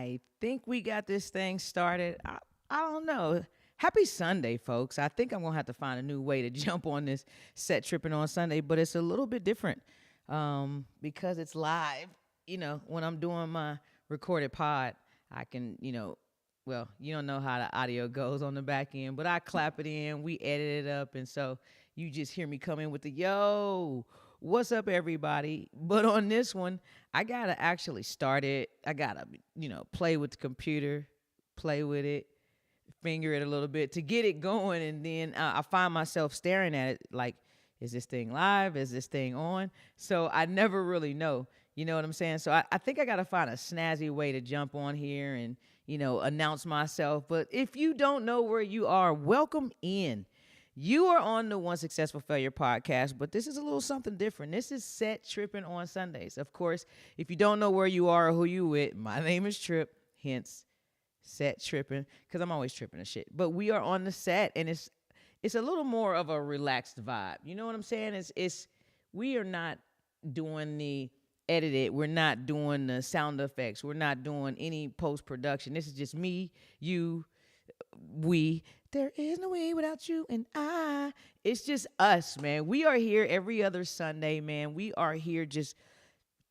I think we got this thing started. I don't know. Happy Sunday, folks. I think I'm going to have to find a new way to jump on this set tripping on Sunday, but it's a little bit different because it's live. When I'm doing my recorded pod, I can, well, you don't know how the audio goes on the back end, but I clap it in, we edit it up, and so you just hear me come in with the yo, what's up, everybody? But on this one, I gotta actually start it. I gotta, play with the computer, play with it, finger it a little bit to get it going, and then I find myself staring at it like, is this thing live? Is this thing on? So I never really know. You know what I'm saying? So I think I got to find a snazzy way to jump on here and, announce myself. But if you don't know where you are, welcome in. You are on the One Successful Failure podcast, but this is a little something different. This is Set Tripping on Sundays. Of course, if you don't know where you are or who you with, my name is Trip, hence Set Tripping, because I'm always tripping and shit. But we are on the set, and it's a little more of a relaxed vibe. You know what I'm saying? We are not doing the edited. We're not doing the sound effects. We're not doing any post-production. This is just me, you, we. There is no way without you and I. It's just us, man. We are here every other Sunday, man. We are here just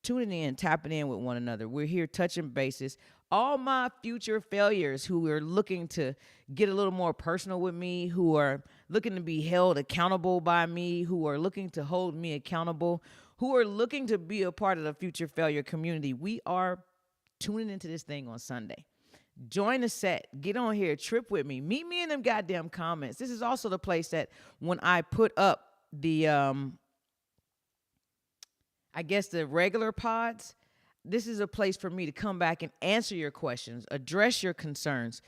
tuning in, tapping in with one another. We're here touching bases. All my future failures who are looking to get a little more personal with me, who are looking to be held accountable by me, who are looking to hold me accountable, who are looking to be a part of the future failure community. We are tuning into this thing on Sunday. Join the set. Get on here. Trip with me. Meet me in them goddamn comments. This is also the place that when I put up the, I guess the regular pods, this is a place for me to come back and answer your questions, address your concerns,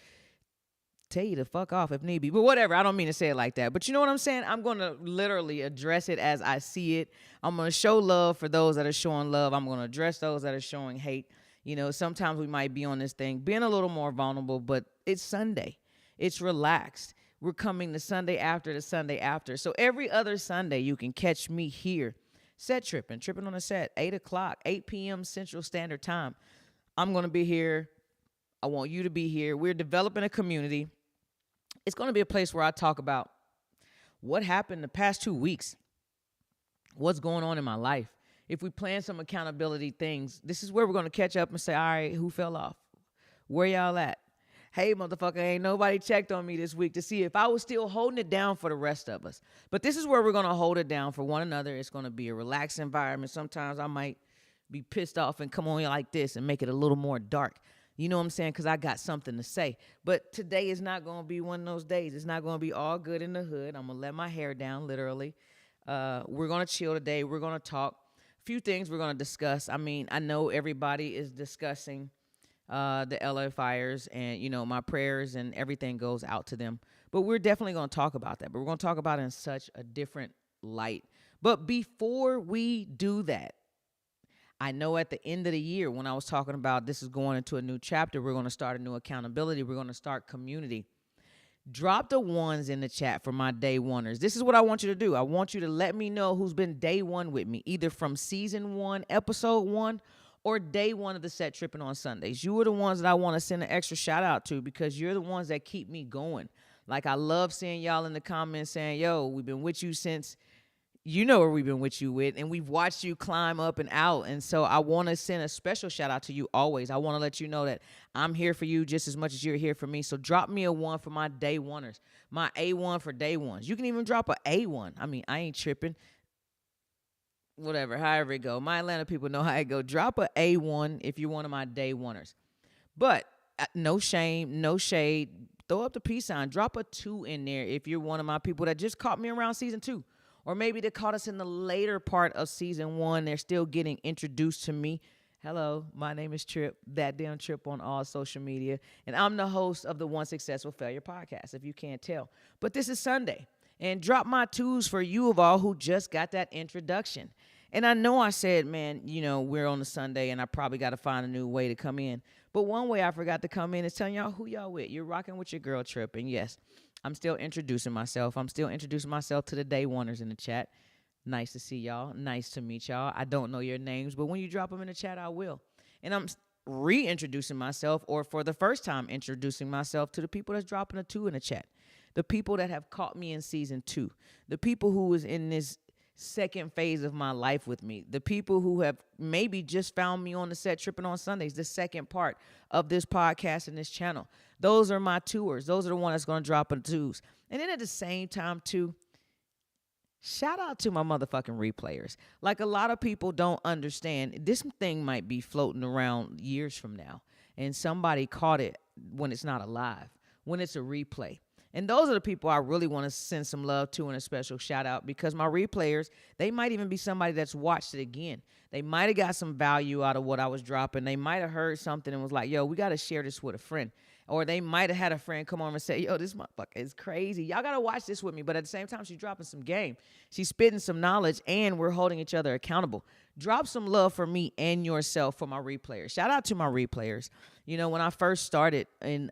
tell you to fuck off if need be. But whatever, I don't mean to say it like that. But you know what I'm saying? I'm going to literally address it as I see it. I'm going to show love for those that are showing love. I'm going to address those that are showing hate. Sometimes we might be on this thing being a little more vulnerable, but it's Sunday. It's relaxed. We're coming the Sunday after the Sunday after. So every other Sunday, you can catch me here. Set tripping on the set, 8 o'clock, 8 p.m. Central Standard Time. I'm going to be here. I want you to be here. We're developing a community. It's going to be a place where I talk about what happened the past 2 weeks, what's going on in my life. If we plan some accountability things, this is where we're going to catch up and say, all right, who fell off? Where y'all at? Hey, motherfucker, ain't nobody checked on me this week to see if I was still holding it down for the rest of us. But this is where we're going to hold it down for one another. It's going to be a relaxed environment. Sometimes I might be pissed off and come on here like this and make it a little more dark. You know what I'm saying? Because I got something to say. But today is not going to be one of those days. It's not going to be all good in the hood. I'm going to let my hair down, literally. We're going to chill today. We're going to talk. A few things we're going to discuss. I mean, I know everybody is discussing the LA fires, and my prayers and everything goes out to them, but we're definitely going to talk about that, but we're going to talk about it in such a different light. But before we do that, I know at the end of the year, when I was talking about this is going into a new chapter, we're going to start a new accountability, we're going to start community. Drop the ones in the chat for my day oneers. This is what I want you to do. I want you to let me know who's been day one with me, either from season 1, episode 1, or day one of the Set Tripping on Sundays. You are the ones that I want to send an extra shout out to because you're the ones that keep me going. Like, I love seeing y'all in the comments saying, yo, we've been with you since, where we've been with you with, and we've watched you climb up and out. And so I want to send a special shout out to you always. I want to let you know that I'm here for you just as much as you're here for me. So drop me a 1 for my day oneers, my A1 for day ones. You can even drop a A1. I mean, I ain't tripping. Whatever, however it go. My Atlanta people know how it go. Drop a A1 if you're one of my day oneers. But no shame, no shade. Throw up the peace sign. Drop a 2 in there if you're one of my people that just caught me around season 2. Or maybe they caught us in the later part of season 1. They're still getting introduced to me. Hello, my name is Trip, ThatDamn Trip on all social media. And I'm the host of the One Successful Failure podcast, if you can't tell. But this is Sunday. And drop my 2s for you of all who just got that introduction. And I know I said, man, we're on a Sunday and I probably got to find a new way to come in. But one way I forgot to come in is telling y'all who y'all with. You're rocking with your girl Trip. And yes, I'm still introducing myself. I'm still introducing myself to the day oneers in the chat. Nice to see y'all. Nice to meet y'all. I don't know your names, but when you drop them in the chat, I will. And reintroducing myself, or for the first time introducing myself to the people that's dropping a 2 in the chat, the people that have caught me in season 2, the people who was in this second phase of my life with me, the people who have maybe just found me on the set tripping on Sundays, the second part of this podcast and this channel. Those are my tours. Those are the ones that's going to drop in 2s. And then at the same time, too, shout out to my motherfucking replayers. Like, a lot of people don't understand. This thing might be floating around years from now, and somebody caught it when it's not alive, when it's a replay. And those are the people I really want to send some love to and a special shout out, because my replayers, they might even be somebody that's watched it again. They might have got some value out of what I was dropping. They might have heard something and was like, yo, we got to share this with a friend. Or they might have had a friend come on and say, yo, this motherfucker is crazy. Y'all got to watch this with me. But at the same time, she's dropping some game. She's spitting some knowledge, and we're holding each other accountable. Drop some love for me and yourself for my replayers. Shout out to my replayers. You know, when I first started in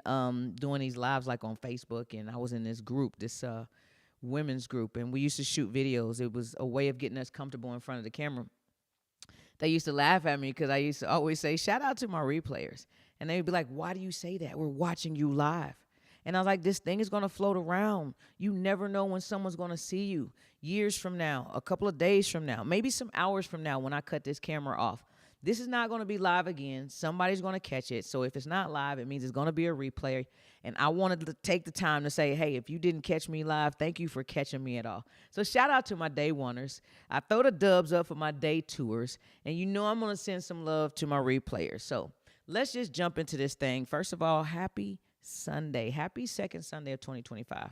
doing these lives, like on Facebook, and I was in this group, this women's group, and we used to shoot videos. It was a way of getting us comfortable in front of the camera. They used to laugh at me because I used to always say, shout out to my replayers. And they would be like, why do you say that? We're watching you live. And I was like, this thing is going to float around. You never know when someone's going to see you. Years from now, a couple of days from now, maybe some hours from now when I cut this camera off. This is not going to be live again. Somebody's going to catch it. So if it's not live, it means it's going to be a replay. And I wanted to take the time to say, hey, if you didn't catch me live, thank you for catching me at all. So shout out to my day oneers. I throw the dubs up for my day tours. And you know I'm going to send some love to my replayers. So let's just jump into this thing. First of all, happy Sunday. Happy second Sunday of 2025.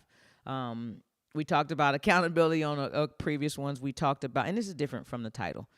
We talked about accountability on a previous ones. We talked about, and this is different from the title.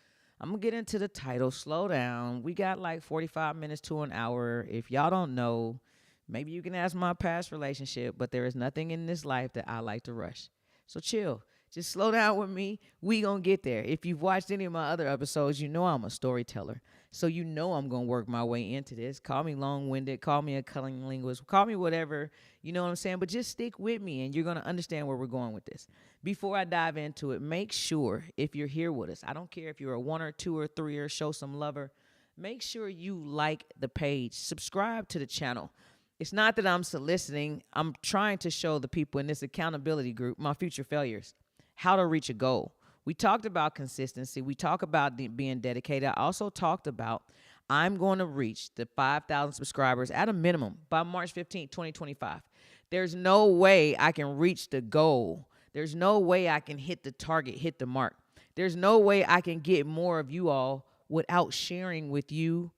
I'm going to get into the title. Slow down. We got like 45 minutes to an hour. If y'all don't know, maybe you can ask my past relationship, but there is nothing in this life that I like to rush. So chill. Just slow down with me. We going to get there. If you've watched any of my other episodes, you know I'm a storyteller. So you know I'm going to work my way into this. Call me long-winded. Call me a cunning linguist. Call me whatever. You know what I'm saying? But just stick with me, and you're going to understand where we're going with this. Before I dive into it, make sure if you're here with us, I don't care if you're a 1 or 2 or 3 or show some lover, make sure you like the page. Subscribe to the channel. It's not that I'm soliciting. I'm trying to show the people in this accountability group, my future failures, how to reach a goal. We talked about consistency. We talk about being dedicated. I also talked about I'm going to reach the 5,000 subscribers at a minimum by March 15th, 2025. There's no way I can reach the goal. There's no way I can hit the target, hit the mark. There's no way I can get more of you all without sharing with you,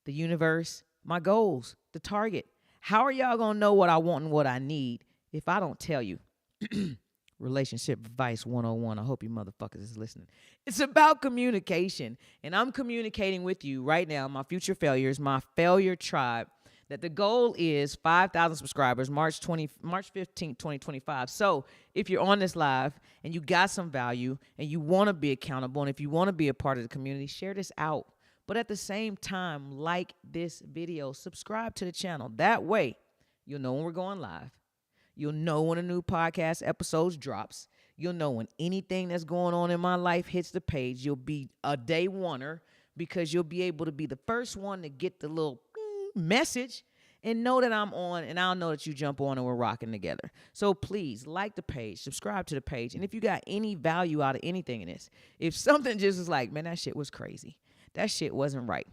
the universe, my goals, the target. How are y'all going to know what I want and what I need if I don't tell you? Relationship advice 101. I hope you motherfuckers is listening. It's about communication. And I'm communicating with you right now, my future failures, my failure tribe, that the goal is 5,000 subscribers, March 15th, 2025. So if you're on this live and you got some value and you want to be accountable, and if you want to be a part of the community, share this out. But at the same time, like this video, subscribe to the channel. That way, you'll know when we're going live. You'll know when a new podcast episode drops. You'll know when anything that's going on in my life hits the page. You'll be a day oneer because you'll be able to be the first one to get the little message and know that I'm on, and I'll know that you jump on and we're rocking together. So please like the page, subscribe to the page. And if you got any value out of anything in this, if something just is like, man, that shit was crazy, that shit wasn't right,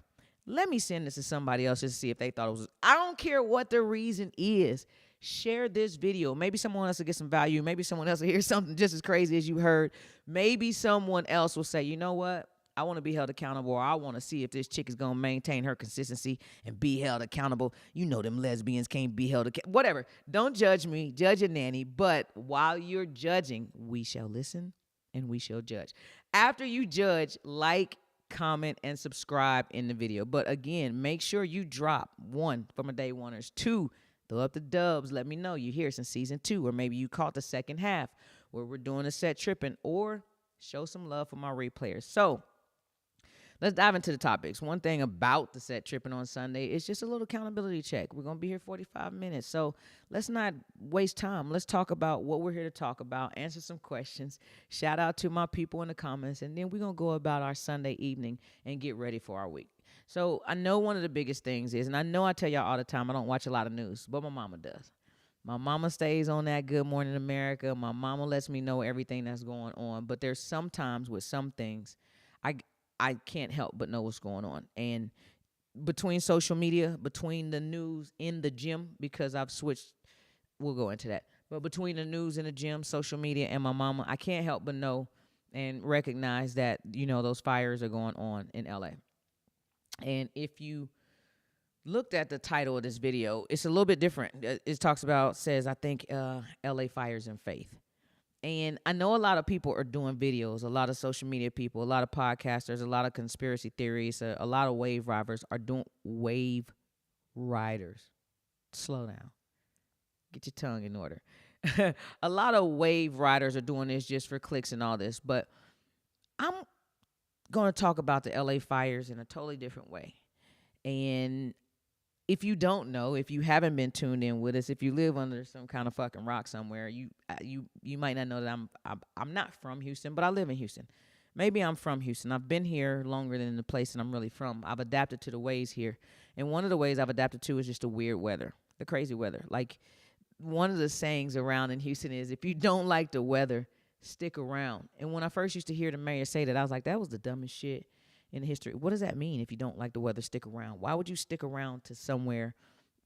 let me send this to somebody else just to see if they thought it was. I don't care what the reason is. Share this video. Maybe someone else will get some value. Maybe someone else will hear something just as crazy as you heard. Maybe someone else will say, you know what? I want to be held accountable, or I want to see if this chick is going to maintain her consistency and be held accountable. You know them lesbians can't be held accountable. Whatever. Don't judge me. Judge a nanny. But while you're judging, we shall listen and we shall judge. After you judge, like, comment, and subscribe in the video. But again, make sure you drop 1 for my day oneers, 2, throw up the dubs. Let me know you're here since season 2, or maybe you caught the second half where we're doing a set tripping, or show some love for my replayers. So let's dive into the topics. One thing about the set tripping on Sunday is just a little accountability check. We're going to be here 45 minutes. So let's not waste time. Let's talk about what we're here to talk about, answer some questions, shout out to my people in the comments, and then we're going to go about our Sunday evening and get ready for our week. So I know one of the biggest things is, and I know I tell y'all all the time, I don't watch a lot of news, but my mama does. My mama stays on that Good Morning America. My mama lets me know everything that's going on. But there's sometimes with some things, I I can't help but know what's going on. And between social media, between the news in the gym, because I've switched, we'll go into that. But between the news in the gym, social media, and my mama, I can't help but know and recognize that, those fires are going on in LA. And if you looked at the title of this video, it's a little bit different. Says, I think, LA Fires and Faith. And I know a lot of people are doing videos, a lot of social media people, a lot of podcasters, a lot of conspiracy theories, a lot of wave riders are doing wave riders. Slow down. Get your tongue in order. A lot of wave riders are doing this just for clicks and all this. But I'm going to talk about the LA fires in a totally different way. And if you don't know, if you haven't been tuned in with us, if you live under some kind of fucking rock somewhere, you might not know that I'm not from Houston, but I live in Houston. Maybe I'm from Houston. I've been here longer than the place that I'm really from. I've adapted to the ways here, and one of the ways I've adapted to is just the weird weather, the crazy weather. Like one of the sayings around in Houston is, if you don't like the weather, stick around. And when I first used to hear the mayor say that, I was like, that was the dumbest shit in history. What does that mean? If you don't like the weather, stick around. Why would you stick around to somewhere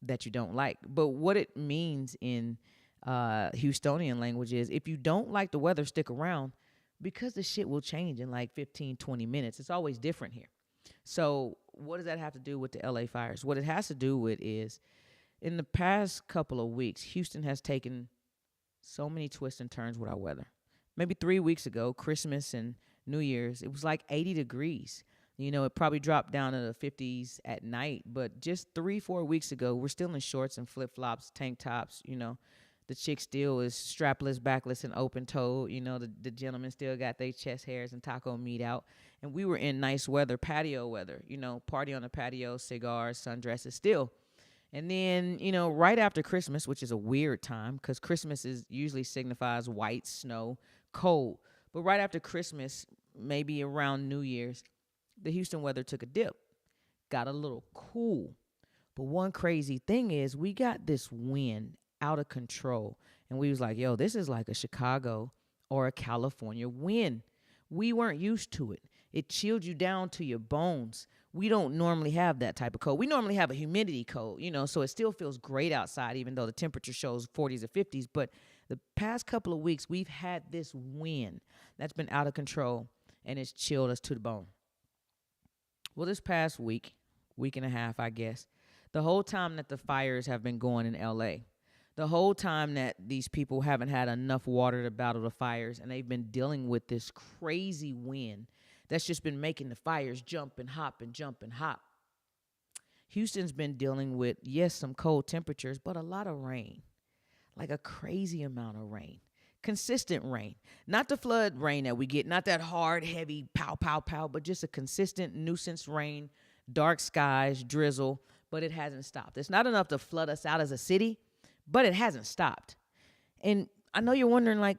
that you don't like? But what it means in Houstonian language is, if you don't like the weather, stick around, because the shit will change in like 15, 20 minutes. It's always different here. So what does that have to do with the LA fires? What it has to do with is, in the past couple of weeks, Houston has taken so many twists and turns with our weather. Maybe 3 weeks ago, Christmas and New Year's, it was like 80 degrees. It probably dropped down to the 50s at night. But just 3-4 weeks ago, we're still in shorts and flip-flops, tank tops. The chick still is strapless, backless, and open-toed. The gentlemen still got their chest hairs and taco meat out. And we were in nice weather, patio weather, party on the patio, cigars, sundresses still. And then, right after Christmas, which is a weird time because Christmas usually signifies white, snow, cold. But right after Christmas, maybe around New Year's, the Houston weather took a dip, got a little cool. But one crazy thing is, we got this wind out of control. And we was like, yo, this is like a Chicago or a California wind. We weren't used to it. It chilled you down to your bones. We don't normally have that type of cold. We normally have a humidity cold, so it still feels great outside, even though the temperature shows 40s or 50s. But the past couple of weeks, we've had this wind that's been out of control, and it's chilled us to the bone. Well, this past week and a half, I guess, the whole time that the fires have been going in LA, the whole time that these people haven't had enough water to battle the fires, and they've been dealing with this crazy wind that's just been making the fires jump and hop and jump and hop. Houston's been dealing with, yes, some cold temperatures, but a lot of rain, like a crazy amount of rain. Consistent rain, not the flood rain that we get, not that hard, heavy, pow, pow, pow, but just a consistent nuisance rain, dark skies, drizzle, but it hasn't stopped. It's not enough to flood us out as a city, but it hasn't stopped. And I know you're wondering, like,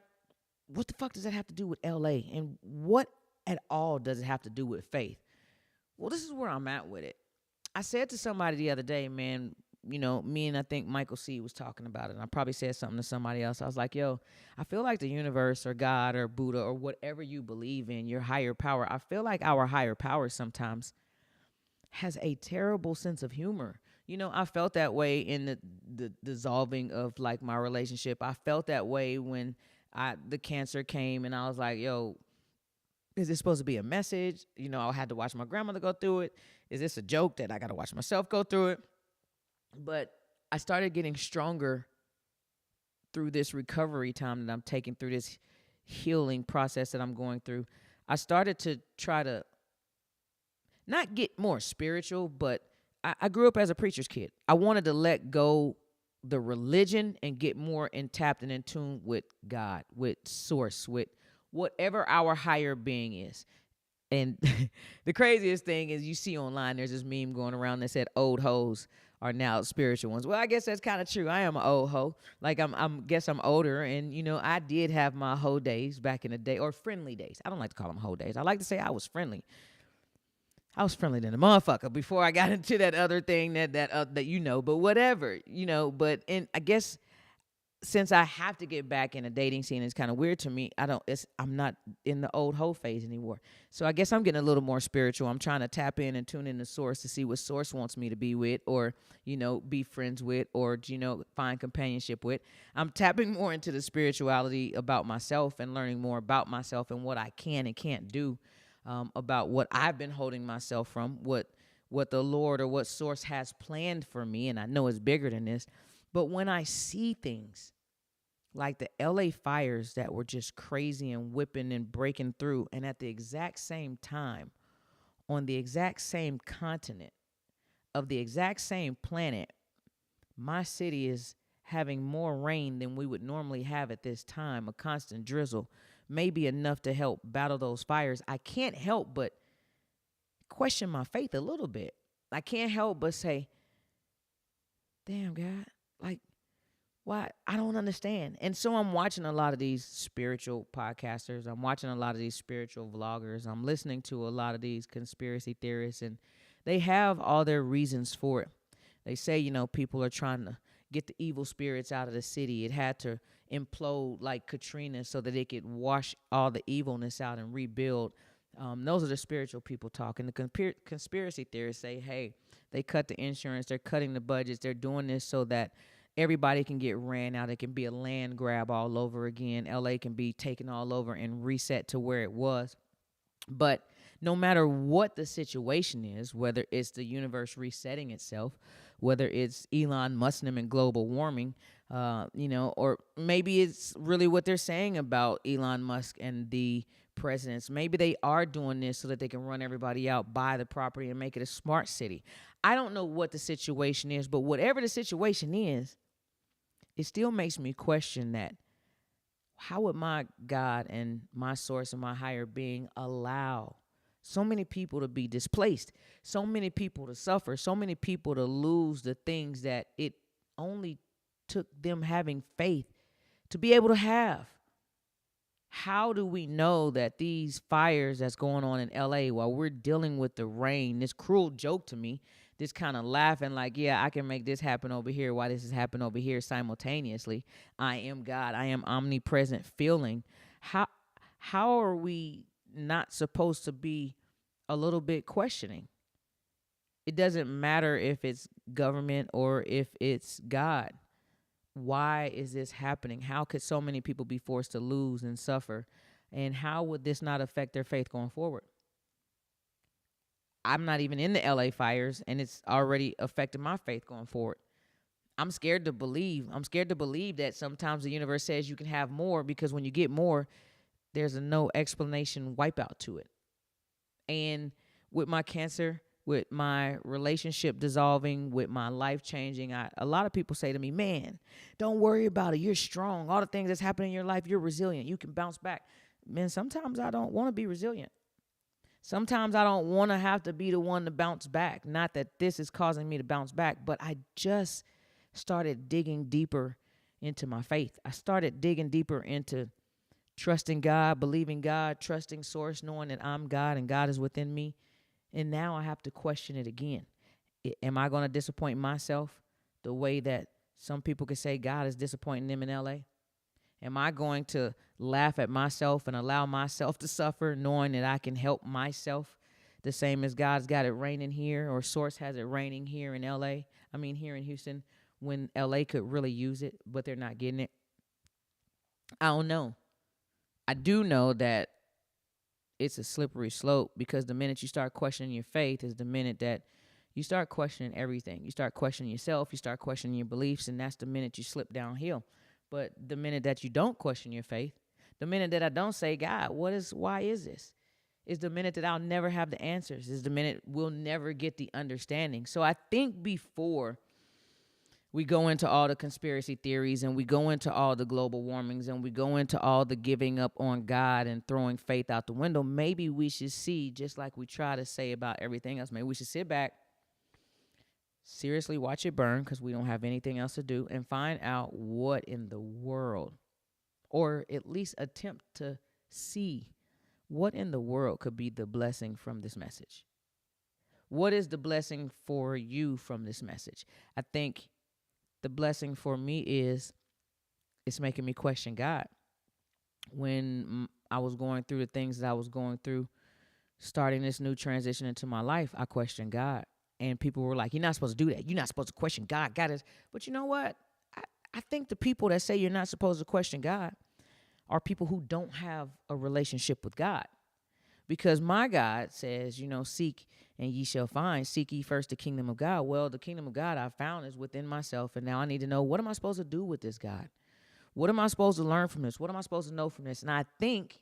what the fuck does that have to do with LA? And what at all does it have to do with faith? Well, this is where I'm at with it. I said to somebody the other day, man, me and I think Michael C. was talking about it. And I probably said something to somebody else. I was like, yo, I feel like the universe or God or Buddha or whatever you believe in, your higher power, I feel like our higher power sometimes has a terrible sense of humor. I felt that way in the dissolving of like my relationship. I felt that way when the cancer came, and I was like, yo, is this supposed to be a message? I had to watch my grandmother go through it. Is this a joke that I got to watch myself go through it? But I started getting stronger through this recovery time that I'm taking, through this healing process that I'm going through. I started to try to not get more spiritual, but I grew up as a preacher's kid. I wanted to let go the religion and get more tapped and in tune with God, with source, with whatever our higher being is. And the craziest thing is you see online, there's this meme going around that said old hoes are now spiritual ones. Well, I guess that's kind of true. I am an old hoe. Like guess I'm older, and I did have my hoe days back in the day, or friendly days. I don't like to call them hoe days. I like to say I was friendly. I was friendly than a motherfucker before I got into that other thing that but whatever, But I guess since I have to get back in a dating scene, it's kind of weird to me. I'm not in the old hoe phase anymore. So I guess I'm getting a little more spiritual. I'm trying to tap in and tune in to source to see what source wants me to be with, or, be friends with, or, find companionship with. I'm tapping more into the spirituality about myself and learning more about myself and what I can and can't do, about what I've been holding myself from, what the Lord or what source has planned for me. And I know it's bigger than this. But when I see things like the LA fires that were just crazy and whipping and breaking through, and at the exact same time, on the exact same continent of the exact same planet, my city is having more rain than we would normally have at this time, a constant drizzle, maybe enough to help battle those fires. I can't help but question my faith a little bit. I can't help but say, damn, God, like, why? I don't understand. And so I'm watching a lot of these spiritual podcasters. I'm watching a lot of these spiritual vloggers. I'm listening to a lot of these conspiracy theorists, and they have all their reasons for it. They say, people are trying to get the evil spirits out of the city. It had to implode like Katrina so that it could wash all the evilness out and rebuild. Those are the spiritual people talking. The conspiracy theorists say, hey, they cut the insurance, they're cutting the budgets, they're doing this so that everybody can get ran out. It can be a land grab all over again. LA can be taken all over and reset to where it was. But no matter what the situation is, whether it's the universe resetting itself, whether it's Elon Musk and global warming, or maybe it's really what they're saying about Elon Musk and the presidents. Maybe they are doing this so that they can run everybody out, buy the property, and make it a smart city. I don't know what the situation is, but whatever the situation is, it still makes me question that. How would my God and my source and my higher being allow so many people to be displaced, so many people to suffer, so many people to lose the things that it only took them having faith to be able to have? How do we know that these fires that's going on in LA while we're dealing with the rain, this cruel joke to me, this kind of laughing like, yeah, I can make this happen over here while this is happening over here simultaneously. I am God. I am omnipresent feeling. How are we not supposed to be a little bit questioning? It doesn't matter if it's government or if it's God. Why is this happening? How could so many people be forced to lose and suffer? And how would this not affect their faith going forward? I'm not even in the LA fires, and it's already affected my faith going forward. I'm scared to believe. I'm scared to believe that sometimes the universe says you can have more, because when you get more, there's a no explanation wipeout to it. And with my cancer, with my relationship dissolving, with my life changing, a lot of people say to me, man, don't worry about it. You're strong. All the things that's happening in your life, you're resilient. You can bounce back. Man, sometimes I don't want to be resilient. Sometimes I don't want to have to be the one to bounce back. Not that this is causing me to bounce back, but I just started digging deeper into my faith. I started digging deeper into trusting God, believing God, trusting source, knowing that I'm God and God is within me. And now I have to question it again. Am I going to disappoint myself the way that some people could say God is disappointing them in LA? Am I going to laugh at myself and allow myself to suffer, knowing that I can help myself the same as God's got it raining here, or source has it raining here in LA? I mean, here in Houston, when LA could really use it, but they're not getting it. I don't know. I do know that it's a slippery slope, because the minute you start questioning your faith is the minute that you start questioning everything. You start questioning yourself. You start questioning your beliefs, and that's the minute you slip downhill. But the minute that you don't question your faith, the minute that I don't say, God, why is this? Is the minute that I'll never have the answers. Is the minute we'll never get the understanding. So I think before We go into all the conspiracy theories, and we go into all the global warmings, and we go into all the giving up on God and throwing faith out the window. Maybe we should see, just like we try to say about everything else, maybe we should sit back, seriously watch it burn, because we don't have anything else to do, and find out what in the world, or at least attempt to see what in the world could be the blessing from this message. What is the blessing for you from this message? I think the blessing for me is it's making me question God. When I was going through the things that I was going through, starting this new transition into my life, I questioned God. And people were like, you're not supposed to do that. You're not supposed to question God. God is. But you know what? I think the people that say you're not supposed to question God are people who don't have a relationship with God. Because my God says, seek and ye shall find. Seek ye first the kingdom of God. Well, the kingdom of God I found is within myself. And now I need to know, what am I supposed to do with this, God? What am I supposed to learn from this? What am I supposed to know from this? And I think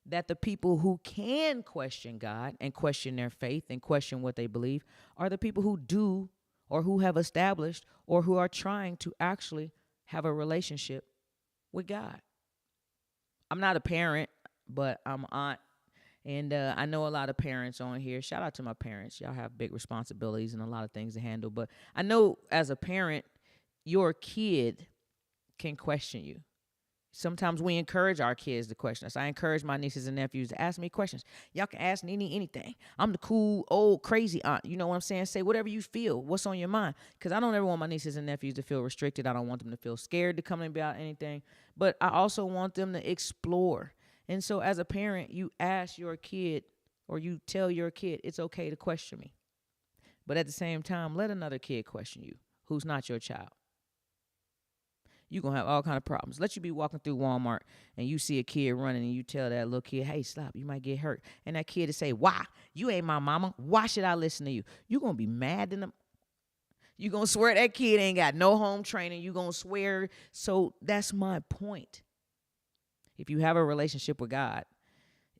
that the people who can question God and question their faith and question what they believe are the people who do, or who have established, or who are trying to actually have a relationship with God. I'm not a parent, but I'm an aunt. And I know a lot of parents on here. Shout out to my parents. Y'all have big responsibilities and a lot of things to handle. But I know as a parent, your kid can question you. Sometimes we encourage our kids to question us. I encourage my nieces and nephews to ask me questions. Y'all can ask Nene anything. I'm the cool, old, crazy aunt. You know what I'm saying? Say whatever you feel. What's on your mind? Because I don't ever want my nieces and nephews to feel restricted. I don't want them to feel scared to come about anything. But I also want them to explore. And so as a parent, you ask your kid, or you tell your kid, it's okay to question me. But at the same time, let another kid question you who's not your child. You're going to have all kind of problems. Let you be walking through Walmart and you see a kid running and you tell that little kid, hey, stop, you might get hurt. And that kid to say, why? You ain't my mama. Why should I listen to you? You're going to be mad at them. You're going to swear that kid ain't got no home training. You're going to swear. So that's my point. If you have a relationship with God,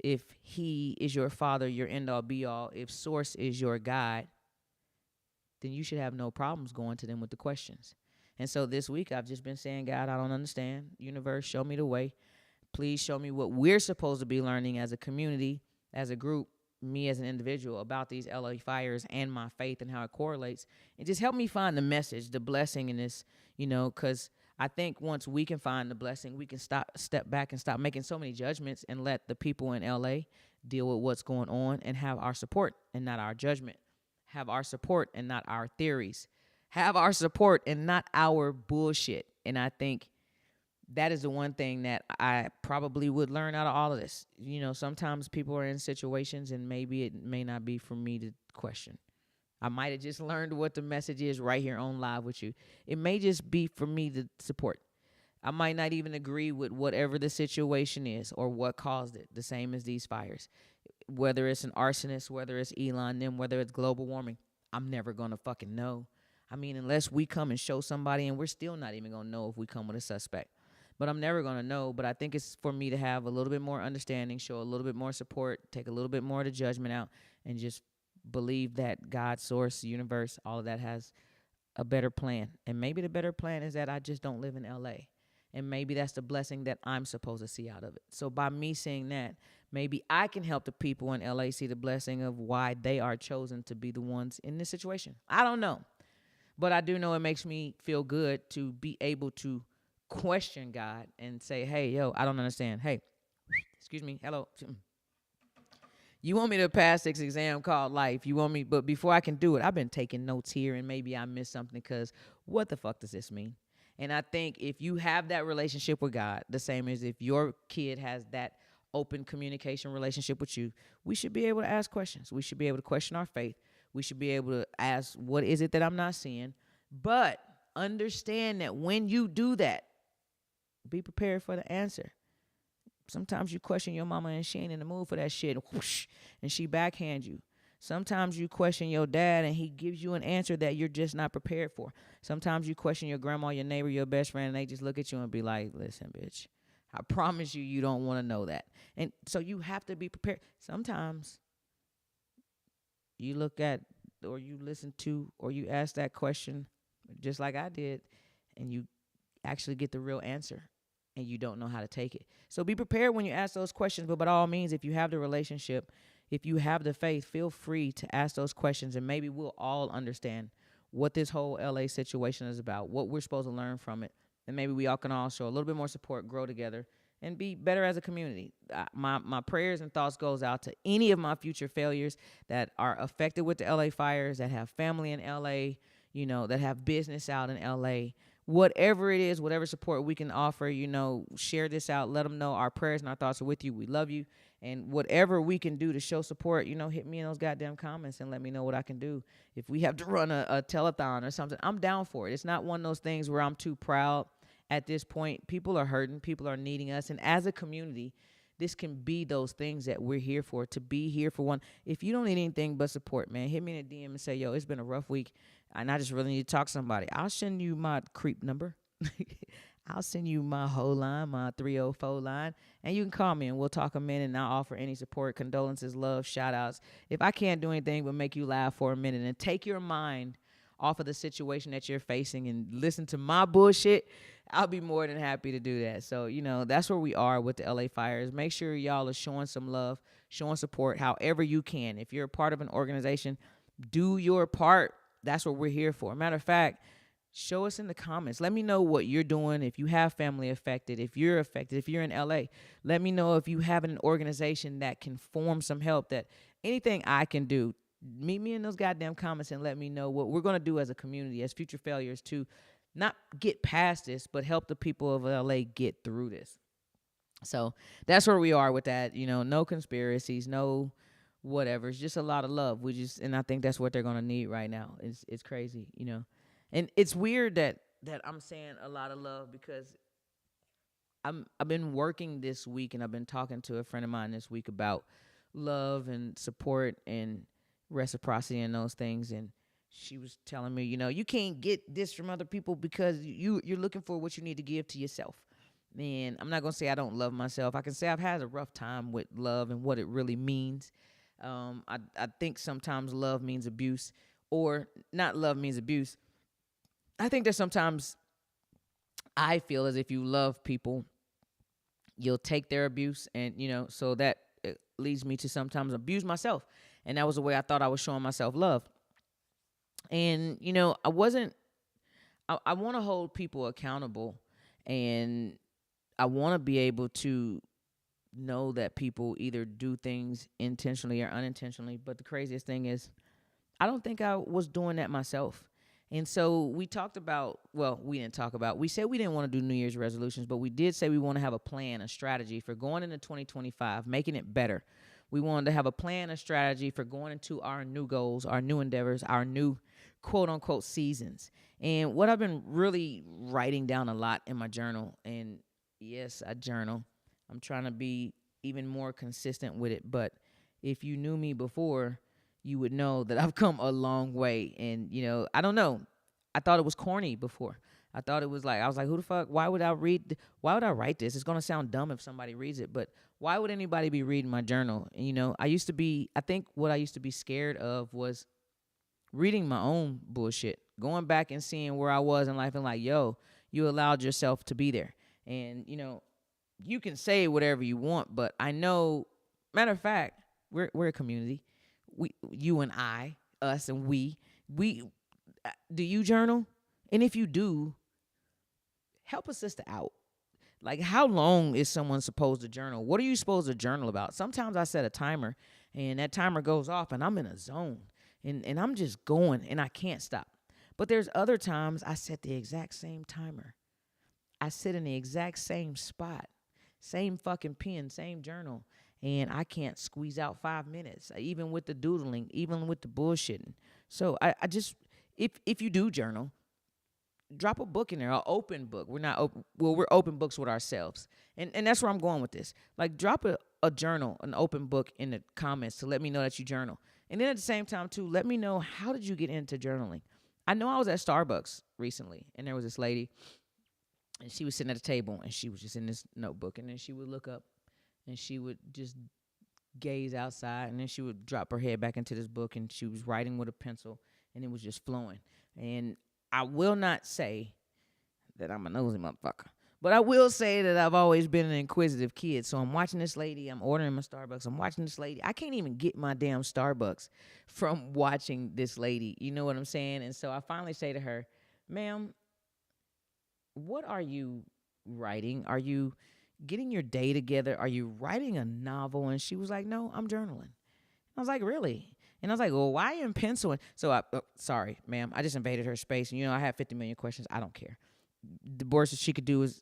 if he is your father, your end all be all, if source is your guide, then you should have no problems going to them with the questions. And so this week I've just been saying, God, I don't understand. Universe, show me the way. Please show me what we're supposed to be learning as a community, as a group, me as an individual, about these LA fires and my faith and how it correlates. And just help me find the message, the blessing in this, because I think once we can find the blessing, we can step back and stop making so many judgments and let the people in LA deal with what's going on and have our support and not our judgment. Have our support and not our theories. Have our support and not our bullshit. And I think that is the one thing that I probably would learn out of all of this. Sometimes people are in situations and maybe it may not be for me to question. I might have just learned what the message is right here on live with you. It may just be for me to support. I might not even agree with whatever the situation is or what caused it, the same as these fires. Whether it's an arsonist, whether it's Elon, them, whether it's global warming, I'm never going to fucking know. I mean, unless we come and show somebody, and we're still not even going to know if we come with a suspect. But I'm never going to know. But I think it's for me to have a little bit more understanding, show a little bit more support, take a little bit more of the judgment out, and just believe that God, source, universe, all of that has a better plan. And maybe the better plan is that I just don't live in LA. And maybe that's the blessing that I'm supposed to see out of it. So by me saying that, maybe I can help the people in LA see the blessing of why they are chosen to be the ones in this situation. I don't know. But I do know it makes me feel good to be able to question God and say, hey, yo, I don't understand. Hey, excuse me, hello. You want me to pass this exam called life. You want me, but before I can do it, I've been taking notes here and maybe I missed something because what the fuck does this mean? And I think if you have that relationship with God, the same as if your kid has that open communication relationship with you, we should be able to ask questions. We should be able to question our faith. We should be able to ask, what is it that I'm not seeing? But understand that when you do that, be prepared for the answer. Sometimes you question your mama and she ain't in the mood for that shit, and whoosh, and she backhand you. Sometimes you question your dad and he gives you an answer that you're just not prepared for. Sometimes you question your grandma, your neighbor, your best friend, and they just look at you and be like, listen, bitch, I promise you, you don't want to know that. And so you have to be prepared. Sometimes you look at or you listen to or you ask that question just like I did, and you actually get the real answer and you don't know how to take it. So be prepared when you ask those questions. But by all means, if you have the relationship, if you have the faith, feel free to ask those questions, and maybe we'll all understand what this whole LA situation is about, what we're supposed to learn from it, and maybe we all can all show a little bit more support, grow together, and be better as a community. My prayers and thoughts goes out to any of my future failures that are affected with the LA fires, that have family in LA, that have business out in LA. Whatever it is, whatever support we can offer, share this out. Let them know our prayers and our thoughts are with you. We love you. And whatever we can do to show support, hit me in those goddamn comments and let me know what I can do. If we have to run a telethon or something, I'm down for it. It's not one of those things where I'm too proud at this point. People are hurting. People are needing us. And as a community, this can be those things that we're here for, to be here for one. If you don't need anything but support, man, hit me in a DM and say, yo, it's been a rough week, and I just really need to talk to somebody. I'll send you my creep number. I'll send you my whole line, my 304 line, and you can call me and we'll talk a minute, and I'll offer any support, condolences, love, shout outs. If I can't do anything but make you laugh for a minute and take your mind off of the situation that you're facing and listen to my bullshit, I'll be more than happy to do that. So, that's where we are with the LA fires. Make sure y'all are showing some love, showing support however you can. If you're a part of an organization, do your part. That's what we're here for. Matter of fact, show us in the comments. Let me know what you're doing. If you have family affected, if you're affected, if you're in LA, let me know if you have an organization that can form some help, that anything I can do. Meet me in those goddamn comments and let me know what we're going to do as a community, as future failures, to not get past this, but help the people of LA get through this. So that's where we are with that. No conspiracies, no whatever. It's just a lot of love. And I think that's what they're going to need right now. It's crazy, And it's weird that I'm saying a lot of love, because I've been working this week, and I've been talking to a friend of mine this week about love and support and reciprocity and those things. And she was telling me, you can't get this from other people because you're looking for what you need to give to yourself. Man, I'm not going to say I don't love myself. I can say I've had a rough time with love and what it really means. I think sometimes love means abuse, or not love means abuse. I think that sometimes I feel as if you love people, you'll take their abuse, and, so that leads me to sometimes abuse myself. And that was the way I thought I was showing myself love. And, I wasn't, I want to hold people accountable, and I want to be able to know that people either do things intentionally or unintentionally. But the craziest thing is, I don't think I was doing that myself. And so we talked about, we didn't talk about, we said we didn't want to do New Year's resolutions, but we did say we want to have a plan, a strategy for going into 2025, making it better. We wanted to have a plan, a strategy for going into our new goals, our new endeavors, our new quote unquote seasons. And what I've been really writing down a lot in my journal, and yes, I journal. I'm trying to be even more consistent with it. But if you knew me before, you would know that I've come a long way. And, I don't know. I thought it was corny before. I thought it was like, I was like, who the fuck? Why would I write this? It's going to sound dumb if somebody reads it, but why would anybody be reading my journal? And, I think what I used to be scared of was reading my own bullshit, going back and seeing where I was in life and like, yo, you allowed yourself to be there. And, you can say whatever you want, but I know, matter of fact, we're a community. You and I, us and we, do you journal? And if you do, help a sister out. Like, how long is someone supposed to journal? What are you supposed to journal about? Sometimes I set a timer, and that timer goes off, and I'm in a zone, and I'm just going, and I can't stop. But there's other times I set the exact same timer. I sit in the exact same spot, same fucking pen, same journal, and I can't squeeze out 5 minutes, even with the doodling, even with the bullshitting. So I just, if you do journal, drop a book in there, an open book. We're not open. Well, we're open books with ourselves. And that's where I'm going with this. Like, drop a journal, an open book in the comments to let me know that you journal. And then at the same time, too, let me know, how did you get into journaling? I know I was at Starbucks recently, and there was this lady, and she was sitting at a table, and she was just in this notebook. And then she would look up, and she would just gaze outside, and then she would drop her head back into this book, and she was writing with a pencil, and it was just flowing. And I will not say that I'm a nosy motherfucker. But I will say that I've always been an inquisitive kid. So I'm watching this lady. I'm ordering my Starbucks. I'm watching this lady. I can't even get my damn Starbucks from watching this lady. You know what I'm saying? And so I finally say to her, ma'am, what are you writing? Are you getting your day together? Are you writing a novel? And she was like, no, I'm journaling. I was like, really? And I was like, well, why in pencil? So sorry, ma'am. I just invaded her space. And, I have 50 million questions. I don't care. The best she could do is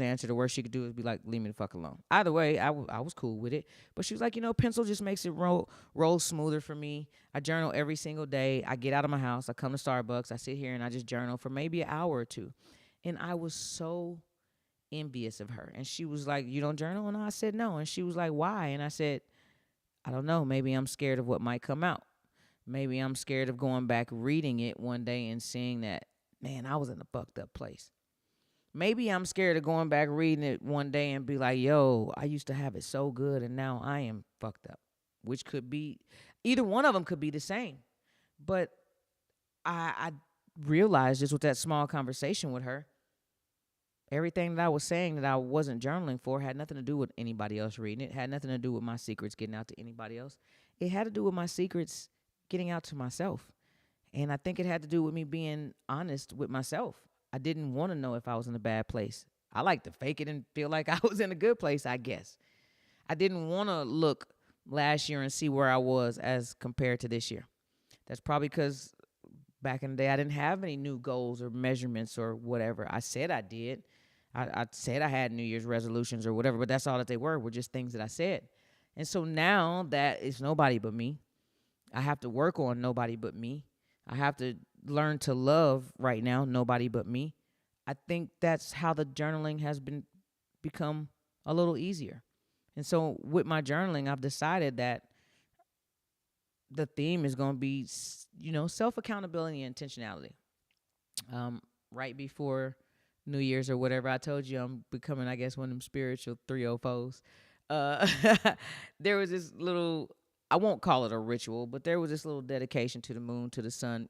answer. The worst she could do is be like, leave me the fuck alone. Either way, I was cool with it. But she was like, pencil just makes it roll smoother for me. I journal every single day. I get out of my house. I come to Starbucks. I sit here and I just journal for maybe an hour or two. And I was so envious of her. And she was like, you don't journal? And I said, no. And she was like, why? And I said, I don't know. Maybe I'm scared of what might come out. Maybe I'm scared of going back reading it one day and seeing that, man, I was in a fucked up place. Maybe I'm scared of going back reading it one day and be like, yo, I used to have it so good and now I am fucked up. Which could be, either one of them could be the same. But I realized just with that small conversation with her, everything that I was saying that I wasn't journaling for had nothing to do with anybody else reading it. Had nothing to do with my secrets getting out to anybody else. It had to do with my secrets getting out to myself. And I think it had to do with me being honest with myself. I didn't want to know if I was in a bad place. I like to fake it and feel like I was in a good place, I guess. I didn't want to look last year and see where I was as compared to this year. That's probably because back in the day I didn't have any new goals or measurements or whatever. I said I did. I said I had New Year's resolutions or whatever, but that's all that they were just things that I said. And so now that it's nobody but me, I have to work on nobody but me. I have to learn to love right now nobody but me. I think that's how the journaling has become a little easier. And so with my journaling, I've decided that the theme is going to be, self-accountability and intentionality. Right before New Year's or whatever, I told you I'm becoming, I guess, one of them spiritual 304s. There was this little, I won't call it a ritual, but there was this little dedication to the moon, to the sun.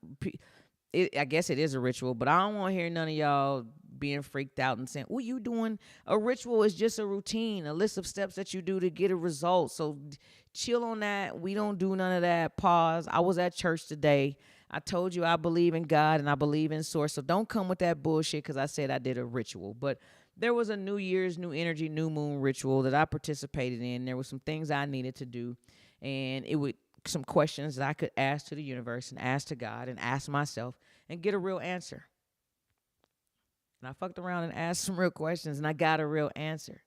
I guess it is a ritual, but I don't want to hear none of y'all being freaked out and saying, "What you doing?" A ritual is just a routine, a list of steps that you do to get a result. So chill on that. We don't do none of that. Pause. I was at church today. I told you I believe in God and I believe in source. So don't come with that bullshit because I said I did a ritual. But there was a New Year's, new energy, new moon ritual that I participated in. There were some things I needed to do. And it would some questions that I could ask to the universe and ask to God and ask myself and get a real answer. And I fucked around and asked some real questions and I got a real answer.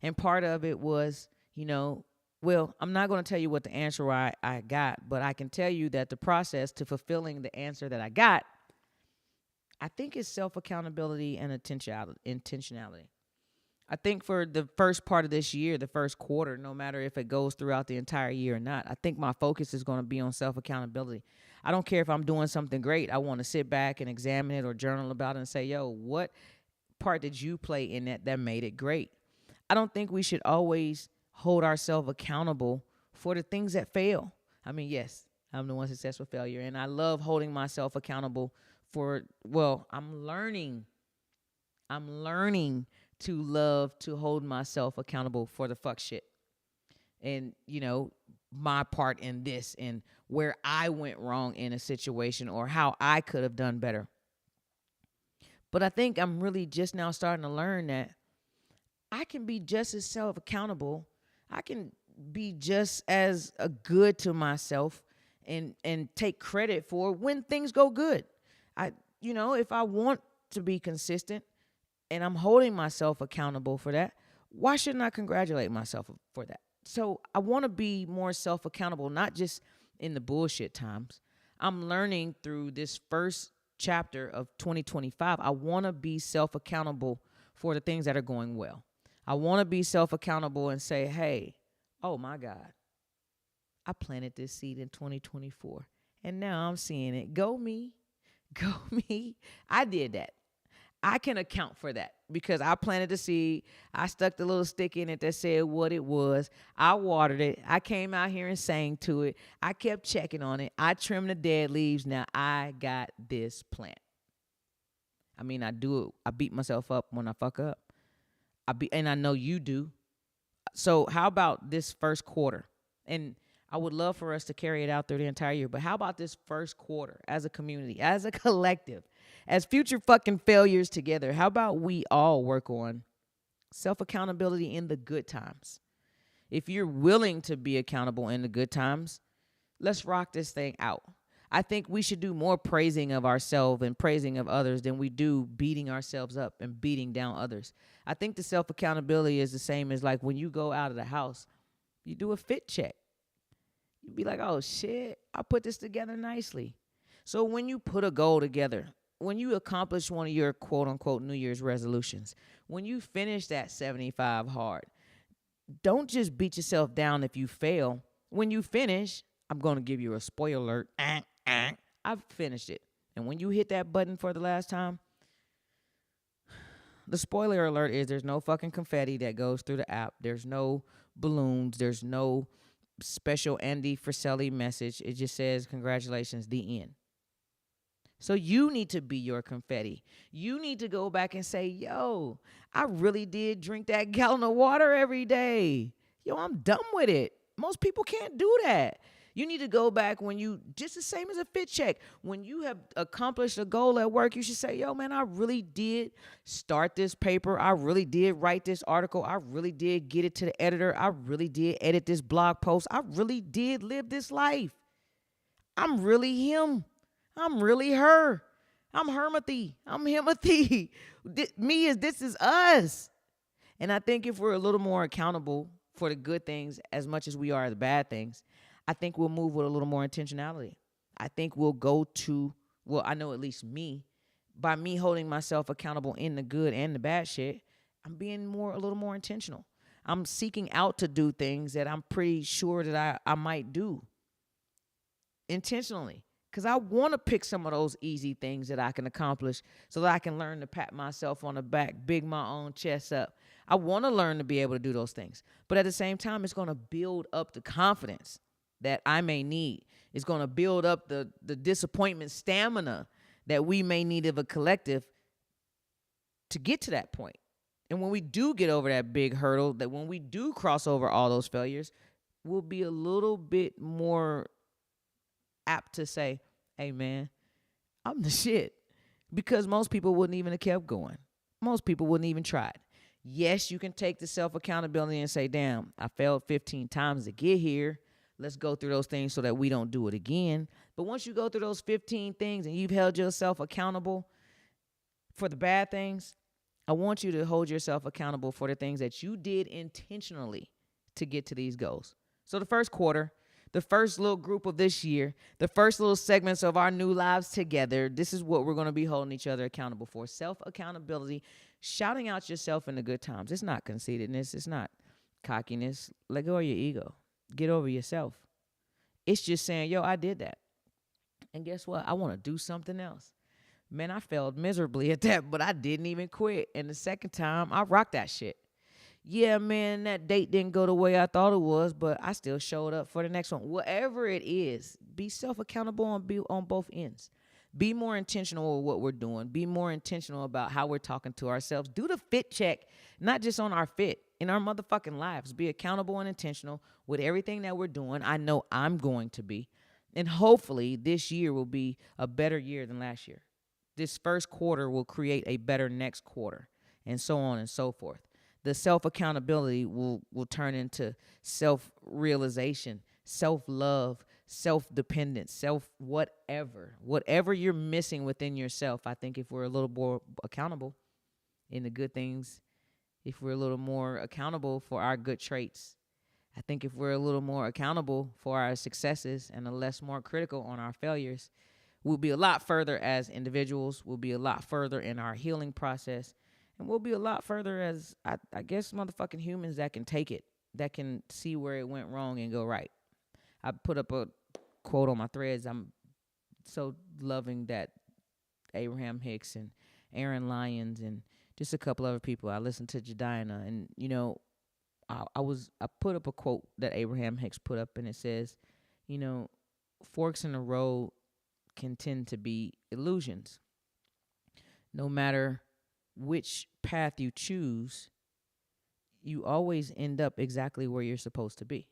And part of it was, well, I'm not going to tell you what the answer I got, but I can tell you that the process to fulfilling the answer that I got, I think is self-accountability and intentionality. I think for the first part of this year, the first quarter, no matter if it goes throughout the entire year or not, I think my focus is going to be on self-accountability. I don't care if I'm doing something great. I want to sit back and examine it or journal about it and say, yo, what part did you play in that made it great? I don't think we should always hold ourselves accountable for the things that fail. I mean, yes, I'm the one successful failure, and I love holding myself accountable for, I'm learning to love to hold myself accountable for the fuck shit. And, my part in this and where I went wrong in a situation or how I could have done better. But I think I'm really just now starting to learn that I can be just as self-accountable. I can be just as good to myself and take credit for when things go good. If I want to be consistent and I'm holding myself accountable for that, why shouldn't I congratulate myself for that? So I want to be more self-accountable, not just in the bullshit times. I'm learning through this first chapter of 2025. I want to be self-accountable for the things that are going well. I want to be self-accountable and say, hey, oh my God, I planted this seed in 2024 and now I'm seeing it. Go me. I did that. I can account for that because I planted the seed. I stuck the little stick in it that said what it was. I watered it. I came out here and sang to it. I kept checking on it. I trimmed the dead leaves. Now I got this plant. I mean, I do it. I beat myself up when I fuck up. And I know you do. So how about this first quarter? And I would love for us to carry it out through the entire year. But how about this first quarter as a community, as a collective, as future fucking failures together? How about we all work on self accountability in the good times? If you're willing to be accountable in the good times, let's rock this thing out. I think we should do more praising of ourselves and praising of others than we do beating ourselves up and beating down others. I think the self accountability is the same as like when you go out of the house, you do a fit check. You be like, oh shit, I put this together nicely. So when you put a goal together, when you accomplish one of your quote unquote New Year's resolutions, when you finish that 75 hard, don't just beat yourself down if you fail. When you finish, I'm going to give you a spoiler alert. I've finished it. And when you hit that button for the last time, the spoiler alert is there's no fucking confetti that goes through the app. There's no balloons. There's no special Andy Friselli message. It just says, congratulations, the end. So you need to be your confetti. You need to go back and say, yo, I really did drink that gallon of water every day. Yo, I'm done with it. Most people can't do that. You need to go back when you, just the same as a fit check. When you have accomplished a goal at work, you should say, yo, man, I really did start this paper. I really did write this article. I really did get it to the editor. I really did edit this blog post. I really did live this life. I'm really him. I'm really her. I'm Hermithy. I'm Himothy. This is us. And I think if we're a little more accountable for the good things as much as we are the bad things, I think we'll move with a little more intentionality. I think we'll go to, well, I know at least me, by me holding myself accountable in the good and the bad shit, I'm being a little more intentional. I'm seeking out to do things that I'm pretty sure that I might do intentionally. Because I want to pick some of those easy things that I can accomplish so that I can learn to pat myself on the back, big my own chest up. I want to learn to be able to do those things. But at the same time, it's going to build up the confidence that I may need. It's going to build up the disappointment stamina that we may need of a collective to get to that point. And when we do get over that big hurdle, that when we do cross over all those failures, we'll be a little bit more apt to say, hey man, I'm the shit. Because most people wouldn't even have kept going. Most people wouldn't even tried. Yes, you can take the self-accountability and say, damn, I failed 15 times to get here. Let's go through those things so that we don't do it again. But once you go through those 15 things and you've held yourself accountable for the bad things, I want you to hold yourself accountable for the things that you did intentionally to get to these goals. So the first quarter, the first little group of this year, the first little segments of our new lives together, this is what we're going to be holding each other accountable for. Self-accountability, shouting out yourself in the good times. It's not conceitedness. It's not cockiness. Let go of your ego. Get over yourself. It's just saying, yo, I did that. And guess what? I want to do something else. Man, I failed miserably at that, but I didn't even quit. And the second time, I rocked that shit. Yeah, man, that date didn't go the way I thought it was, but I still showed up for the next one. Whatever it is, be self-accountable on both ends. Be more intentional with what we're doing. Be more intentional about how we're talking to ourselves. Do the fit check, not just on our fit, in our motherfucking lives. Be accountable and intentional with everything that we're doing. I know I'm going to be. And hopefully this year will be a better year than last year. This first quarter will create a better next quarter, and so on and so forth. The self-accountability will turn into self-realization, self-love, self-dependence, self-whatever. Whatever you're missing within yourself, I think if we're a little more accountable in the good things, if we're a little more accountable for our good traits, I think if we're a little more accountable for our successes and a less more critical on our failures, we'll be a lot further as individuals. We'll be a lot further in our healing process. And we'll be a lot further as, I guess, motherfucking humans that can take it, that can see where it went wrong and go right. I put up a quote on my threads. I'm so loving that Abraham Hicks and Aaron Lyons and just a couple other people. I listened to Jadina, and, you know, I put up a quote that Abraham Hicks put up, and it says, you know, forks in the road can tend to be illusions. No matter which path you choose, you always end up exactly where you're supposed to be.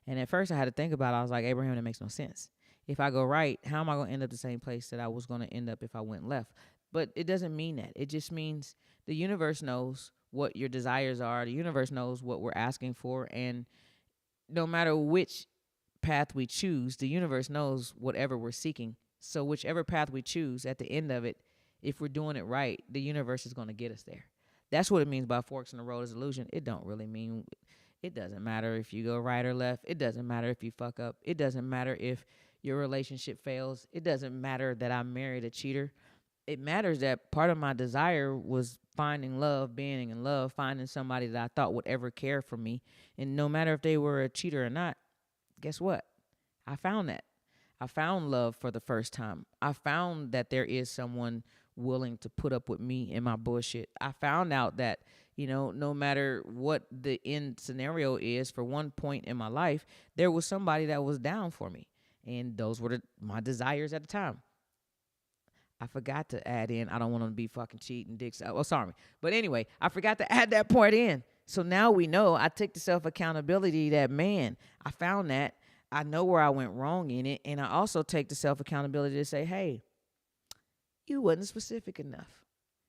And at first I had to think about it. I was like, Abraham, that makes no sense. If I go right, how am I going to end up the same place that I was going to end up if I went left? But it doesn't mean that. It just means the universe knows what your desires are. The universe knows what we're asking for. And no matter which path we choose, the universe knows whatever we're seeking. So whichever path we choose, at the end of it, if we're doing it right, the universe is going to get us there. That's what it means by forks in the road is illusion. It don't really mean, it doesn't matter if you go right or left. It doesn't matter if you fuck up. It doesn't matter if your relationship fails. It doesn't matter that I married a cheater. It matters that part of my desire was finding love, being in love, finding somebody that I thought would ever care for me. And no matter if they were a cheater or not, guess what? I found that. I found love for the first time. I found that there is someone willing to put up with me and my bullshit. I found out that, no matter what the end scenario is for one point in my life, there was somebody that was down for me. And those were my desires at the time. I forgot to add in, I don't want to be fucking cheating dicks. Oh, sorry. But anyway, I forgot to add that part in. So now we know, I took the self-accountability that, man, I found that. I know where I went wrong in it. And I also take the self-accountability to say, hey, you wasn't specific enough.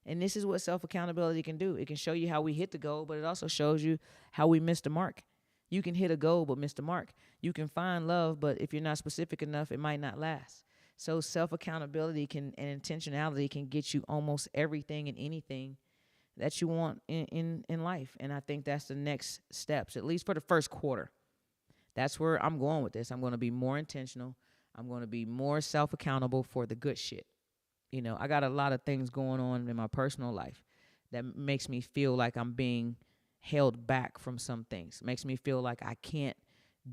And this is what self-accountability can do. It can show you how we hit the goal, but it also shows you how we missed the mark. You can hit a goal but miss the mark. You can find love, but if you're not specific enough, it might not last. So self-accountability and intentionality can get you almost everything and anything that you want in life. And I think that's the next steps, at least for the first quarter. That's where I'm going with this. I'm going to be more intentional. I'm going to be more self-accountable for the good shit. I got a lot of things going on in my personal life that makes me feel like I'm being held back from some things. Makes me feel like I can't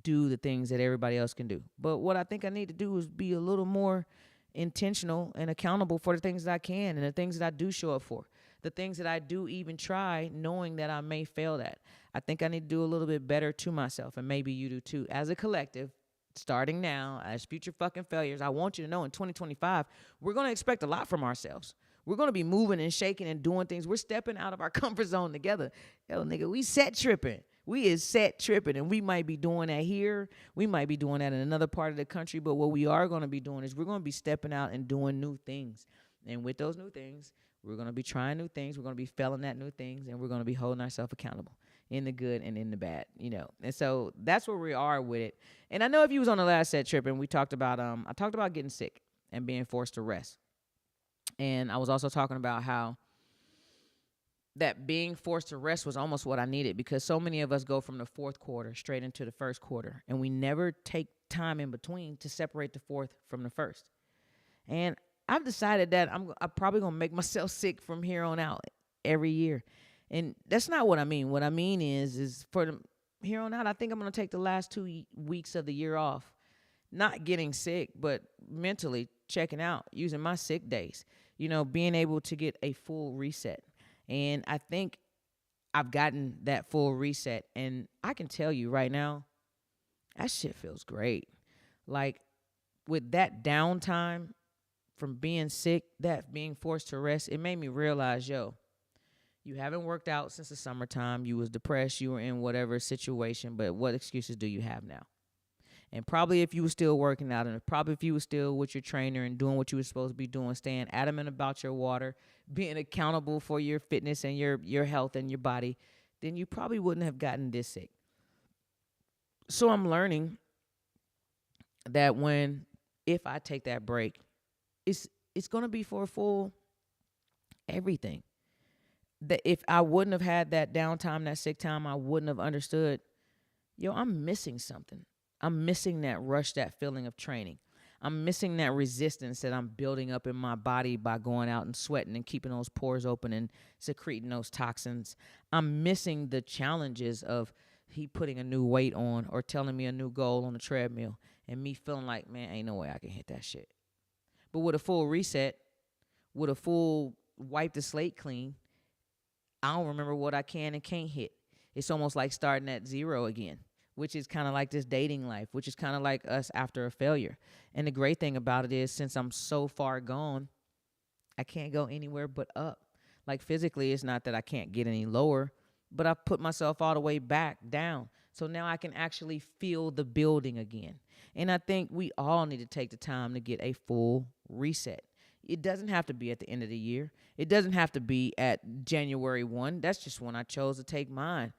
do the things that everybody else can do. But what I think I need to do is be a little more intentional and accountable for the things that I can and the things that I do show up for. The things that I do even try, knowing that I may fail at. I think I need to do a little bit better to myself, and maybe you do too. As a collective, starting now, as future fucking failures, I want you to know in 2025, we're going to expect a lot from ourselves. We're going to be moving and shaking and doing things. We're stepping out of our comfort zone together. Yo, nigga, we set tripping. We is set tripping, and we might be doing that here. We might be doing that in another part of the country, but what we are going to be doing is we're going to be stepping out and doing new things. And with those new things, we're going to be trying new things. We're going to be failing at new things, and we're going to be holding ourselves accountable in the good and in the bad, And so that's where we are with it. And I know if you was on the last set trip, and we talked about, I talked about getting sick and being forced to rest. And I was also talking about how that being forced to rest was almost what I needed, because so many of us go from the fourth quarter straight into the first quarter, and we never take time in between to separate the fourth from the first. And I've decided that I'm probably going to make myself sick from here on out every year. And that's not what I mean. What I mean is for the here on out, I think I'm going to take the last 2 weeks of the year off, not getting sick, but mentally checking out, using my sick days, being able to get a full reset. And I think I've gotten that full reset. And I can tell you right now, that shit feels great. Like with that downtime from being sick, that being forced to rest, it made me realize, you haven't worked out since the summertime. You was depressed. You were in whatever situation. But what excuses do you have now? And probably if you were still working out, and probably if you were still with your trainer and doing what you were supposed to be doing, staying adamant about your water, being accountable for your fitness and your health and your body, then you probably wouldn't have gotten this sick. So I'm learning that if I take that break, it's going to be for a full everything. That if I wouldn't have had that downtime, that sick time, I wouldn't have understood, I'm missing something. I'm missing that rush, that feeling of training. I'm missing that resistance that I'm building up in my body by going out and sweating and keeping those pores open and secreting those toxins. I'm missing the challenges of he putting a new weight on or telling me a new goal on the treadmill and me feeling like, man, ain't no way I can hit that shit. But with a full reset, with a full wipe the slate clean, I don't remember what I can and can't hit. It's almost like starting at zero again, which is kind of like this dating life, which is kind of like us after a failure. And the great thing about it is, since I'm so far gone, I can't go anywhere but up. Like physically, it's not that I can't get any lower, but I put myself all the way back down. So now I can actually feel the building again. And I think we all need to take the time to get a full reset. It doesn't have to be at the end of the year. It doesn't have to be at January 1. That's just when I chose to take mine.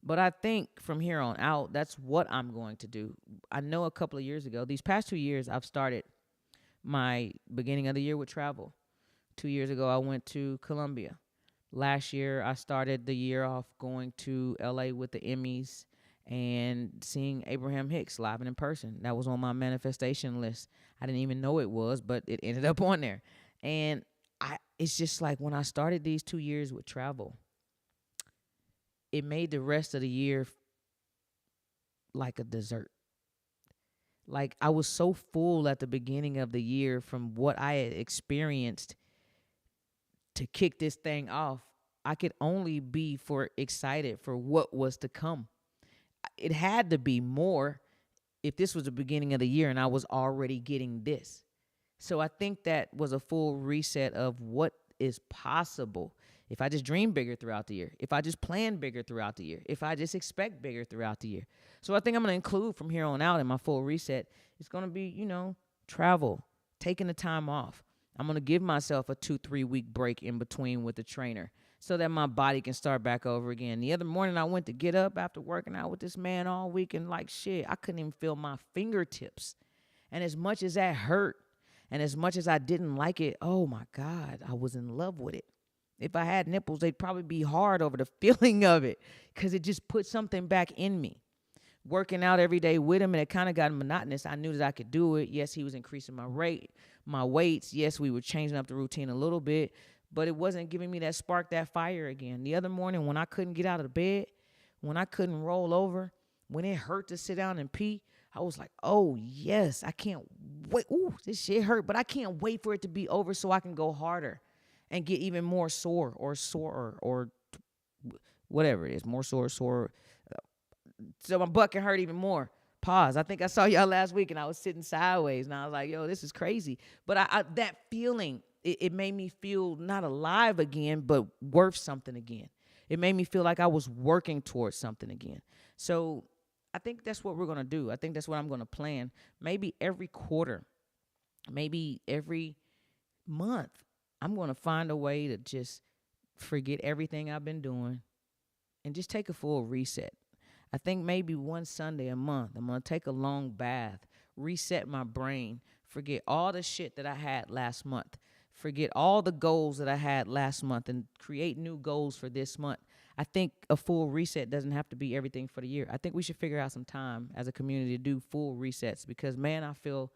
But I think from here on out, that's what I'm going to do. I know a couple of years ago, these past 2 years, I've started my beginning of the year with travel. 2 years ago, I went to Colombia. Last year, I started the year off going to LA with the Emmys and seeing Abraham Hicks live and in person. That was on my manifestation list. I didn't even know it was, but it ended up on there. And it's just like when I started these 2 years with travel, it made the rest of the year like a dessert. Like I was so full at the beginning of the year from what I had experienced to kick this thing off. I could only be for excited for what was to come. It had to be more if this was the beginning of the year and I was already getting this. So I think that was a full reset of what is possible if I just dream bigger throughout the year, if I just plan bigger throughout the year, if I just expect bigger throughout the year. So I think I'm going to include from here on out in my full reset, it's going to be, travel, taking the time off. I'm going to give myself a 2-3 week break in between with the trainer so that my body can start back over again. The other morning I went to get up after working out with this man all week and like shit, I couldn't even feel my fingertips. And as much as that hurt and as much as I didn't like it, oh my God, I was in love with it. If I had nipples, they'd probably be hard over the feeling of it because it just put something back in me. Working out every day with him, and it kind of got monotonous. I knew that I could do it. Yes, he was increasing my weights. Yes, we were changing up the routine a little bit, but it wasn't giving me that spark, that fire again. The other morning when I couldn't get out of the bed, when I couldn't roll over, when it hurt to sit down and pee, I was like, oh, yes, I can't wait. Ooh, this shit hurt, but I can't wait for it to be over so I can go harder and get even more sore or whatever it is, more sore. So my butt can hurt even more. Pause. I think I saw y'all last week and I was sitting sideways and I was like, yo, this is crazy. But I that feeling, it made me feel not alive again, but worth something again. It made me feel like I was working towards something again. So I think that's what we're going to do. I think that's what I'm going to plan. Maybe every quarter, maybe every month, I'm going to find a way to just forget everything I've been doing and just take a full reset. I think maybe one Sunday a month, I'm going to take a long bath, reset my brain, forget all the shit that I had last month, forget all the goals that I had last month and create new goals for this month. I think a full reset doesn't have to be everything for the year. I think we should figure out some time as a community to do full resets because, man, I feel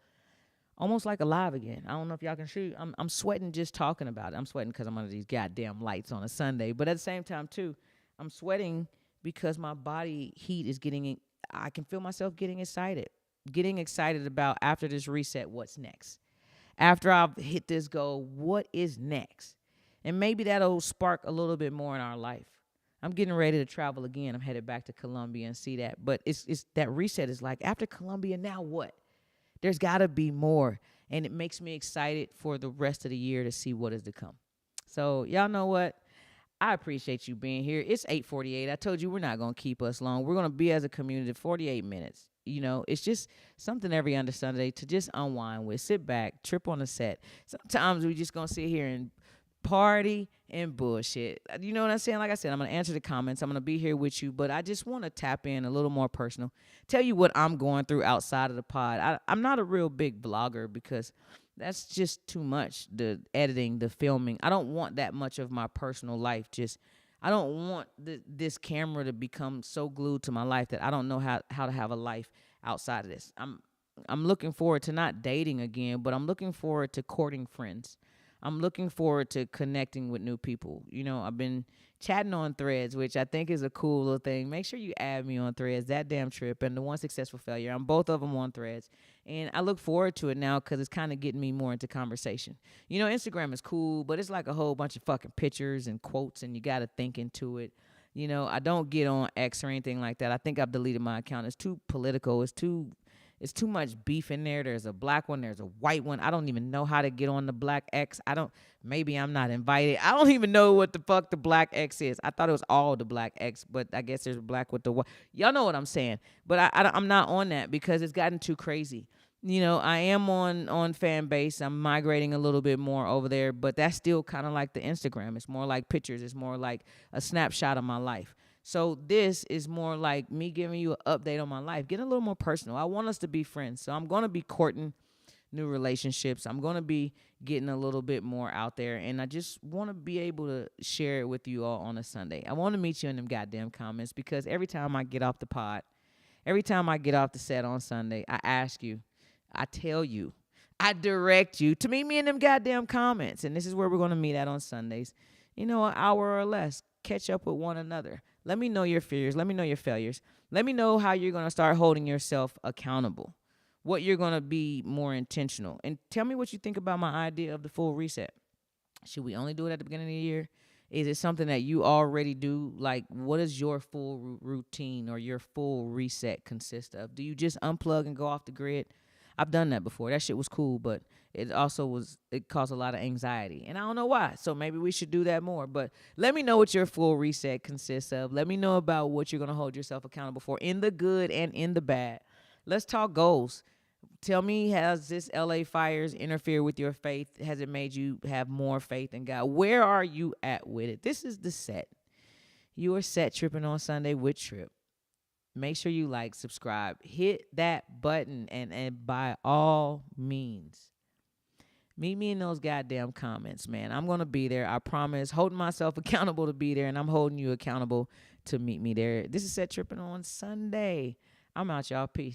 almost like alive again. I don't know if y'all can shoot. I'm sweating just talking about it. I'm sweating because I'm under these goddamn lights on a Sunday. But at the same time, too, I'm sweating because my body heat is I can feel myself getting excited about after this reset, what's next. After I've hit this goal, what is next? And maybe that'll spark a little bit more in our life. I'm getting ready to travel again. I'm headed back to Colombia and see that. But it's that reset is like, after Colombia, now what? There's got to be more. And it makes me excited for the rest of the year to see what is to come. So y'all know what? I appreciate you being here. It's 8:48. I told you we're not going to keep us long. We're going to be as a community 48 minutes. It's just something every other Sunday to just unwind with. Sit back, trip on the set. Sometimes we just going to sit here and party and bullshit. You know what I'm saying? Like I said, I'm going to answer the comments. I'm going to be here with you, but I just want to tap in a little more personal. Tell you what I'm going through outside of the pod. I'm not a real big vlogger because that's just too much, the editing, the filming. I don't want that much of my personal life. I don't want this camera to become so glued to my life that I don't know how to have a life outside of this. I'm looking forward to not dating again, but I'm looking forward to courting friends. I'm looking forward to connecting with new people. I've been chatting on Threads, which I think is a cool little thing. Make sure you add me on Threads, ThatDamn Trip, and the One Successful Failure. I'm both of them on Threads. And I look forward to it now because it's kind of getting me more into conversation. Instagram is cool, but it's like a whole bunch of fucking pictures and quotes, and you got to think into it. I don't get on X or anything like that. I think I've deleted my account. It's too political. It's It's too much beef in there. There's a black one. There's a white one. I don't even know how to get on the black X. Maybe I'm not invited. I don't even know what the fuck the black X is. I thought it was all the black X, but I guess there's black with the white. Y'all know what I'm saying. But I'm not on that because it's gotten too crazy. I am on fan base. I'm migrating a little bit more over there, but that's still kind of like the Instagram. It's more like pictures. It's more like a snapshot of my life. So this is more like me giving you an update on my life, getting a little more personal. I want us to be friends. So I'm going to be courting new relationships. I'm going to be getting a little bit more out there, and I just want to be able to share it with you all on a Sunday. I want to meet you in them goddamn comments because every time I get off the pod, every time I get off the set on Sunday, I ask you, I tell you, I direct you to meet me in them goddamn comments. And this is where we're going to meet at on Sundays. An hour or less. Catch up with one another. Let me know your fears. Let me know your failures. Let me know how you're going to start holding yourself accountable. What you're going to be more intentional. And tell me what you think about my idea of the full reset. Should we only do it at the beginning of the year? Is it something that you already do? Like, what does your full routine or your full reset consist of? Do you just unplug and go off the grid? I've done that before. That shit was cool, but it caused a lot of anxiety. And I don't know why. So maybe we should do that more. But let me know what your full reset consists of. Let me know about what you're going to hold yourself accountable for in the good and in the bad. Let's talk goals. Tell me, has this LA fires interfered with your faith? Has it made you have more faith in God? Where are you at with it? This is the set. You are set tripping on Sunday with Trip. Make sure you like, subscribe, hit that button, and by all means, meet me in those goddamn comments, man. I'm going to be there. I promise. Holding myself accountable to be there, and I'm holding you accountable to meet me there. This is Set Tripping on Sunday. I'm out, y'all. Peace.